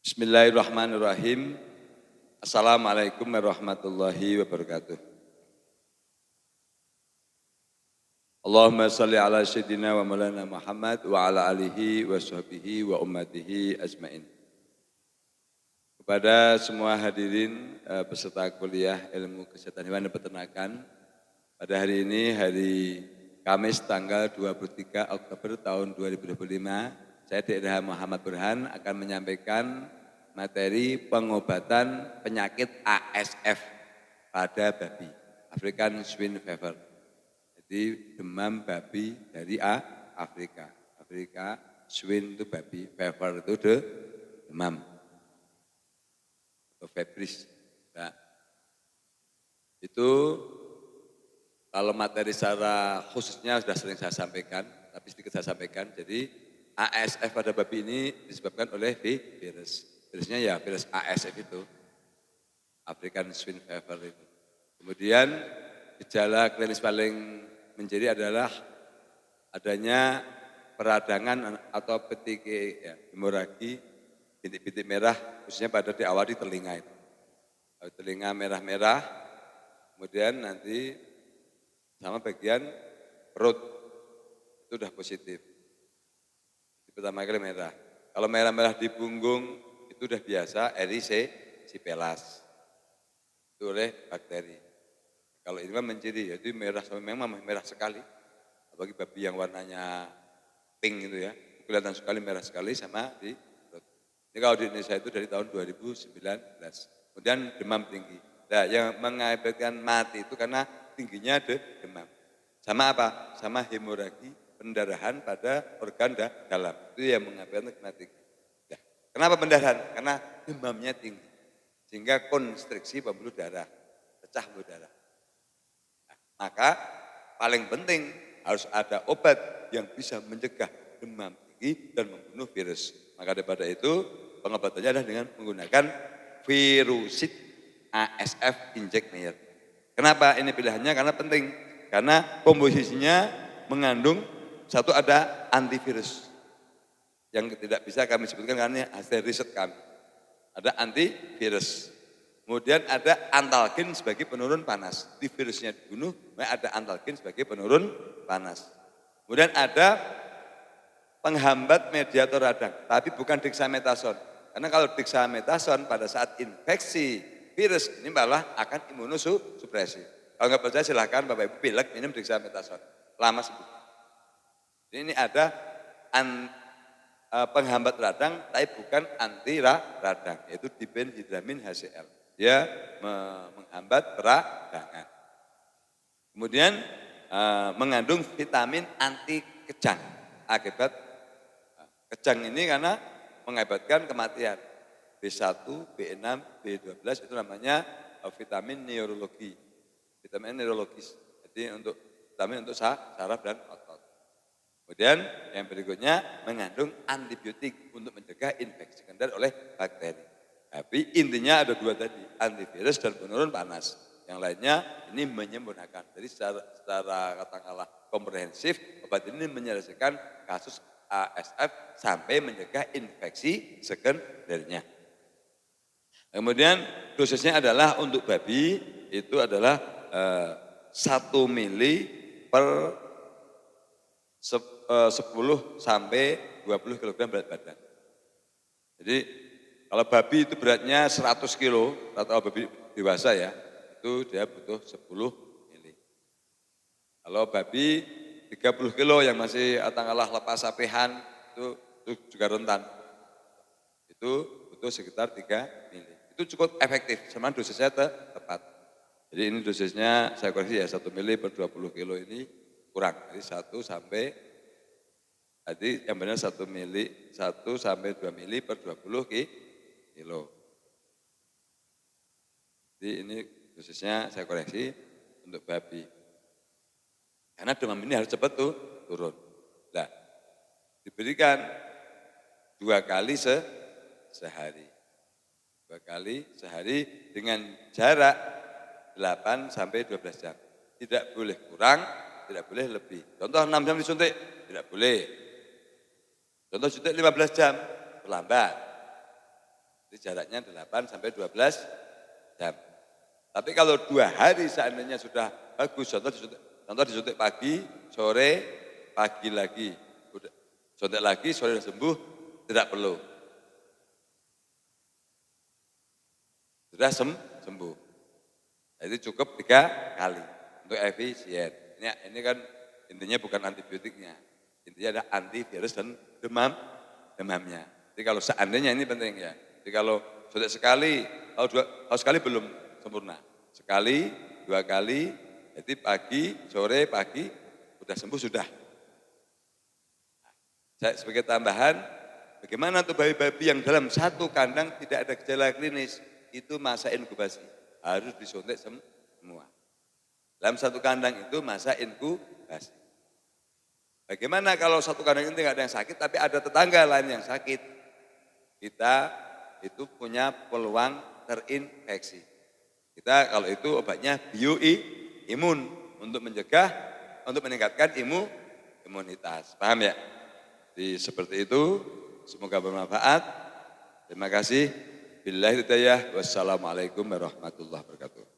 Bismillahirrahmanirrahim. Assalamualaikum warahmatullahi wabarakatuh. Allahumma salli ala sayyidina wa maulana Muhammad wa ala alihi wa sahbihi wa ummatihi ajmain. Kepada semua hadirin peserta kuliah ilmu kesehatan hewan dan peternakan, pada hari ini hari Kamis tanggal 23 Oktober tahun 2025, saya Dr. Muhammad Burhan akan menyampaikan materi pengobatan penyakit ASF pada babi, African Swine Fever. Jadi demam babi dari Afrika. Afrika swine itu babi, fever itu demam. Atau febris. Nah, itu kalau materi secara khususnya sudah sering saya sampaikan, tapi sedikit saya sampaikan. Jadi ASF pada babi ini disebabkan oleh virus. Virusnya ya virus ASF itu, African Swine Fever itu. Kemudian gejala klinis paling menjadi adalah adanya peradangan atau petike, ya, hemoragi, bintik-bintik merah, khususnya pada di awal di telinga itu. Telinga merah-merah, kemudian nanti sama bagian perut, itu sudah positif. Pertama kali merah. Kalau merah-merah di punggung, itu sudah biasa erysipelas. Itu oleh bakteri. Kalau ini menciri, yaitu merah, memang merah sekali. Apalagi babi yang warnanya pink itu ya, kelihatan sekali merah sekali sama di perut. Ini kalau di Indonesia itu dari tahun 2019. Kemudian demam tinggi. Nah, yang mengakibatkan mati itu karena tingginya demam. Sama apa? Sama hemoragi, pendarahan pada organ dalam. Itu yang mengakibatkan kematian. Nah, kenapa pendarahan? Karena demamnya tinggi. Sehingga konstriksi pembuluh darah, pecah pembuluh darah. Nah, maka paling penting harus ada obat yang bisa mencegah demam tinggi dan membunuh virus. Maka daripada itu pengobatannya adalah dengan menggunakan virusid ASF injectmir. Kenapa ini pilihannya? Karena penting. Karena komposisinya mengandung satu ada antivirus yang tidak bisa kami sebutkan karena hasil riset kami. Ada antivirus. Kemudian ada antalgin sebagai penurun panas. Di virusnya dibunuh, ada antalgin sebagai penurun panas. Kemudian ada penghambat mediator radang, tapi bukan dexamethasone. Karena kalau dexamethasone pada saat infeksi virus ini malah akan imunosupresi. Kalau nggak percaya silahkan Bapak Ibu pilek minum dexamethasone, lama sembuh. Ini ada penghambat radang, tapi bukan anti radang, yaitu dibenzhidramin HCl. Dia menghambat peradangan. Kemudian mengandung vitamin anti kejang. Akibat kejang ini karena mengakibatkan kematian. B1, B6, B12 itu namanya vitamin neurologi. Vitamin neurologis. Jadi untuk vitamin untuk saraf dan otot. Kemudian yang berikutnya mengandung antibiotik untuk mencegah infeksi sekunder oleh bakteri. Tapi intinya ada dua tadi, antivirus dan penurun panas. Yang lainnya ini menyempurnakan. Jadi secara katakanlah komprehensif, obat ini menyelesaikan kasus ASF sampai mencegah infeksi sekundernya. Kemudian dosisnya adalah untuk babi itu adalah 1 mili per 10 sampai 20 kg berat badan. Jadi kalau babi itu beratnya 100 kilo, atau babi dewasa ya, itu dia butuh 10 mili. Kalau babi 30 kilo yang masih katakanlah lepas sapihan, itu juga rentan. Itu butuh sekitar 3 mili. Itu cukup efektif, sama dosisnya tepat. Jadi ini dosisnya saya koreksi ya, 1 mili per 20 kilo ini kurang. Jadi 1 sampai, tadi yang benar 1 mili, 1 sampai 2 mili per 20 kilo. Jadi ini dosisnya saya koreksi untuk babi. Karena demam ini harus cepat turun. Nah, diberikan 2 kali sehari. 2 kali sehari dengan jarak 8 sampai 12 jam. Tidak boleh kurang, tidak boleh lebih. Contoh 6 jam disuntik, tidak boleh. Contoh suntik 15 jam, terlambat. Jadi jaraknya 8 sampai 12 jam. Tapi kalau 2 hari seandainya sudah bagus, contoh disuntik pagi, sore, pagi lagi, udah suntik lagi, sore sudah sembuh, tidak perlu. Sudah sembuh. Jadi cukup 3 kali untuk efisien. Ini kan intinya bukan antibiotiknya, intinya ada antivirus dan demamnya. Jadi kalau seandainya ini penting ya. Jadi kalau suntik sekali, kalau sekali belum sempurna. Sekali, 2 kali, jadi pagi, sore, pagi, sudah sembuh sudah. Saya sebagai tambahan, bagaimana untuk bayi-bayi yang dalam satu kandang tidak ada gejala klinis, itu masa inkubasi, harus disuntik semua. Dalam satu kandang itu masa inkubasi. Bagaimana kalau satu kandang ini tidak ada yang sakit, tapi ada tetangga lain yang sakit, kita itu punya peluang terinfeksi. Kita kalau itu obatnya bioimun untuk mencegah, untuk meningkatkan imunitas. Paham ya? Jadi seperti itu, semoga bermanfaat. Terima kasih. Billahi hidayah. Wassalamualaikum warahmatullahi wabarakatuh.